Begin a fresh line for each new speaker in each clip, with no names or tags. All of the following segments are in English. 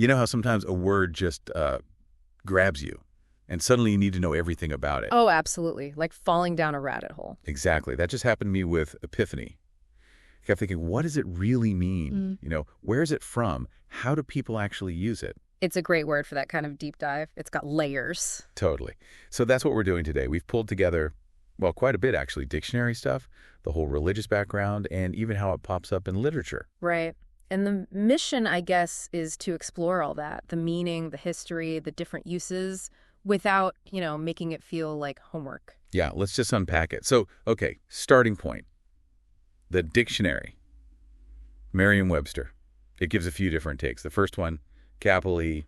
You know how sometimes a word just grabs you, and suddenly you need to know everything about it?
Oh, absolutely. Like falling down a rabbit hole.
Exactly. That just happened to me with Epiphany. I kept thinking, what does it really mean? Where is it from? How do people actually use it?
It's a great word for that kind of deep dive. It's got layers.
Totally. So that's what we're doing today. We've pulled together, well, quite a bit actually, dictionary stuff, the whole religious background, and even how it pops up in literature.
Right. And the mission, I guess, is to explore all that, the meaning, the history, the different uses, without, making it feel like homework.
Yeah, let's just unpack it. So, okay, starting point. The dictionary, Merriam-Webster. It gives a few different takes. The first one, capital E,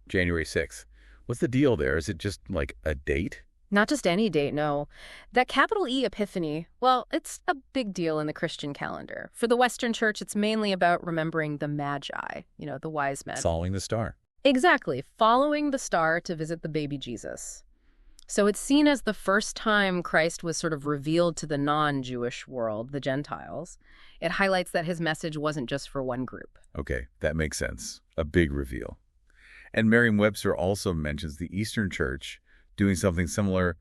January 6th. What's the deal there? Is it just like a date?
Not just any date, no. That capital E Epiphany, well, it's a big deal in the Christian calendar. For the Western Church, it's mainly about remembering the Magi, the wise men.
Following the star.
Exactly, following the star to visit the baby Jesus. So it's seen as the first time Christ was sort of revealed to the non-Jewish world, the Gentiles. It highlights that his message wasn't just for one group.
Okay, that makes sense. A big reveal. And Merriam-Webster also mentions the Eastern Church doing something similar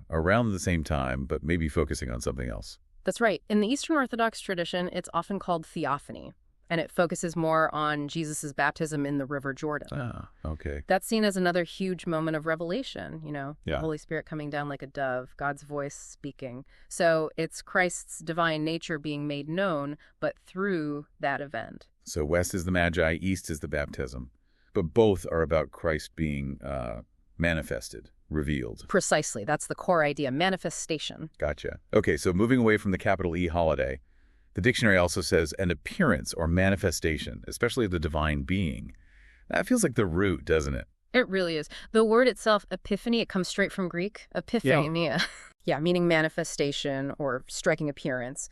around the same time, but maybe focusing on something else.
That's right. In the Eastern Orthodox tradition, it's often called theophany, and it focuses more on Jesus' baptism in the River Jordan.
Ah, okay.
That's seen as another huge moment of revelation,
Yeah.
the Holy Spirit coming down like a dove, God's voice speaking. So it's Christ's divine nature being made known, but through that event.
So west is the Magi, east is the baptism. But both are about Christ being manifested, revealed.
Precisely. That's the core idea, manifestation.
Gotcha. Okay, so moving away from the capital E holiday, the dictionary also says an appearance or manifestation, especially of the divine being. That feels like the root, doesn't it?
It really is. The word itself, epiphany, it comes straight from Greek, epiphania. Yeah, meaning manifestation or striking appearance.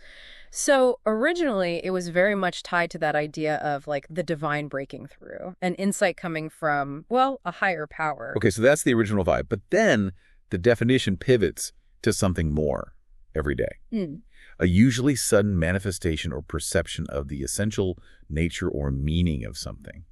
So originally, it was very much tied to that idea of like the divine breaking through, an insight coming from, well, a higher power.
Okay, so that's the original vibe. But then the definition pivots to something more every day. A usually sudden manifestation or perception of the essential nature or meaning of something.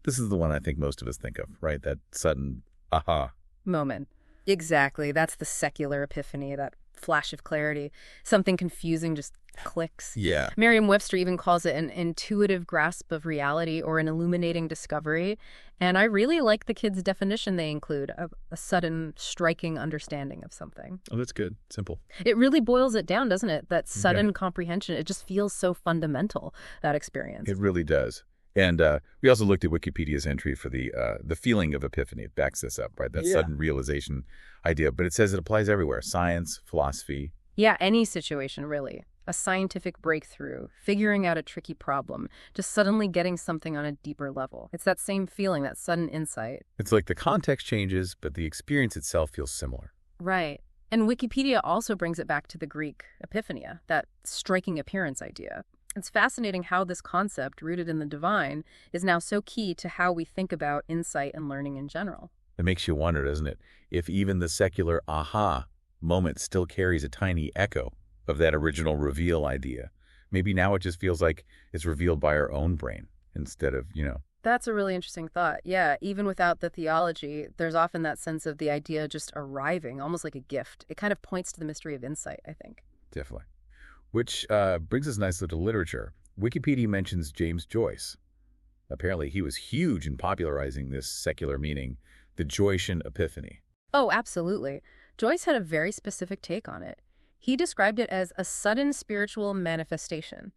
This is the one I think most of us think of, right? That sudden aha
moment. Exactly. That's the secular epiphany, that flash of clarity. Something confusing just clicks.
Yeah.
Merriam-Webster even calls it an intuitive grasp of reality or an illuminating discovery. And I really like the kids' definition they include, of a sudden, striking understanding of something.
Oh, that's good. Simple.
It really boils it down, doesn't it? That sudden comprehension. It just feels so fundamental, that experience.
It really does. And we also looked at Wikipedia's entry for the feeling of epiphany. It backs this up, right? That sudden realization idea. But it says it applies everywhere. Science, philosophy.
Yeah, any situation, really. A scientific breakthrough, figuring out a tricky problem, just suddenly getting something on a deeper level. It's that same feeling, that sudden insight.
It's like the context changes, but the experience itself feels similar.
Right. And Wikipedia also brings it back to the Greek epiphania, that striking appearance idea. It's fascinating how this concept, rooted in the divine, is now so key to how we think about insight and learning in general.
It makes you wonder, doesn't it, if even the secular aha moment still carries a tiny echo of that original reveal idea. Maybe now it just feels like it's revealed by our own brain instead of,
That's a really interesting thought. Yeah, even without the theology, there's often that sense of the idea just arriving, almost like a gift. It kind of points to the mystery of insight, I think.
Definitely. Which brings us nicely to literature. Wikipedia mentions James Joyce. Apparently, he was huge in popularizing this secular meaning, the Joycian epiphany.
Oh, absolutely. Joyce had a very specific take on it. He described it as a sudden spiritual manifestation,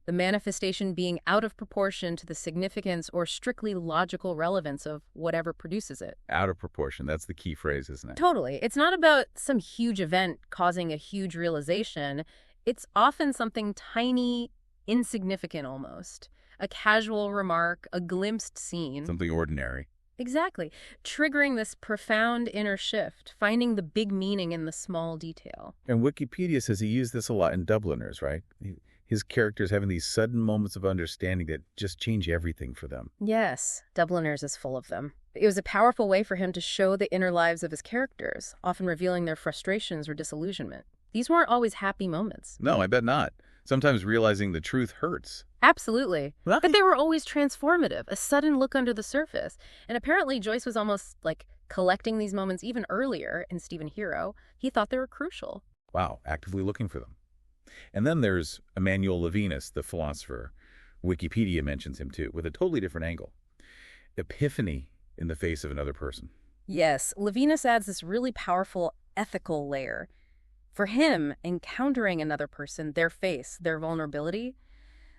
the manifestation being out of proportion to the significance or strictly logical relevance of whatever produces it.
Out of proportion. That's the key phrase, isn't it?
Totally. It's not about some huge event causing a huge realization. It's often something tiny, insignificant almost. A casual remark, a glimpsed scene.
Something ordinary.
Exactly. Triggering this profound inner shift, finding the big meaning in the small detail.
And Wikipedia says he used this a lot in Dubliners, right? His characters having these sudden moments of understanding that just change everything for them.
Yes, Dubliners is full of them. It was a powerful way for him to show the inner lives of his characters, often revealing their frustrations or disillusionment. These weren't always happy moments.
No, I bet not. Sometimes realizing the truth hurts.
Absolutely.
Right.
But they were always transformative, a sudden look under the surface. And apparently Joyce was almost like collecting these moments even earlier in Stephen Hero. He thought they were crucial.
Wow, actively looking for them. And then there's Emmanuel Levinas, the philosopher. Wikipedia mentions him too, with a totally different angle. Epiphany in the face of another person.
Yes, Levinas adds this really powerful ethical layer. For him, encountering another person, their face, their vulnerability,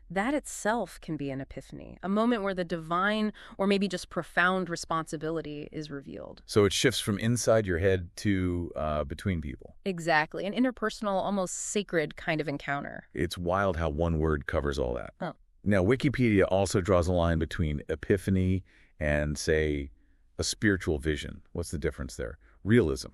that itself can be an epiphany, a moment where the divine or maybe just profound responsibility is revealed.
So it shifts from inside your head to between people.
Exactly, an interpersonal, almost sacred kind of encounter.
It's wild how one word covers all that.
Oh.
Now, Wikipedia also draws a line between epiphany and, say, a spiritual vision. What's the difference there? Realism.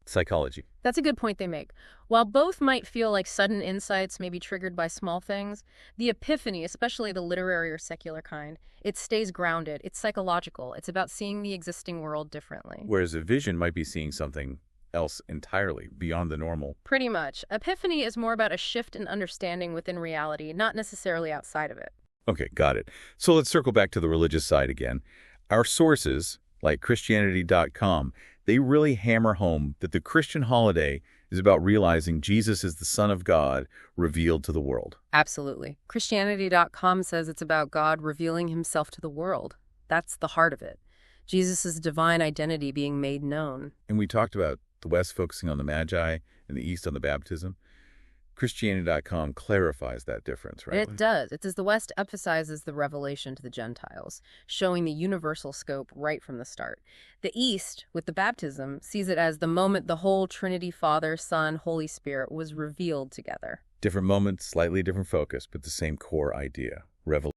Psychology.
That's a good point they make. While both might feel like sudden insights, maybe triggered by small things, the epiphany, especially the literary or secular kind, it stays grounded. It's psychological. It's about seeing the existing world differently.
Whereas a vision might be seeing something else entirely beyond the normal.
Pretty much. Epiphany is more about a shift in understanding within reality, not necessarily outside of it.
Okay, got it. So let's circle back to the religious side again. Our sources, like Christianity.com, they really hammer home that the Christian holiday is about realizing Jesus is the Son of God revealed to the world.
Absolutely. Christianity.com says it's about God revealing himself to the world. That's the heart of it. Jesus' divine identity being made known.
And we talked about the West focusing on the Magi and the East on the baptism. Christianity.com clarifies that difference, right?
It does. It's as the West emphasizes the revelation to the Gentiles, showing the universal scope right from the start. The East, with the baptism, sees it as the moment the whole Trinity, Father, Son, Holy Spirit was revealed together.
Different moments, slightly different focus, but the same core idea, revelation.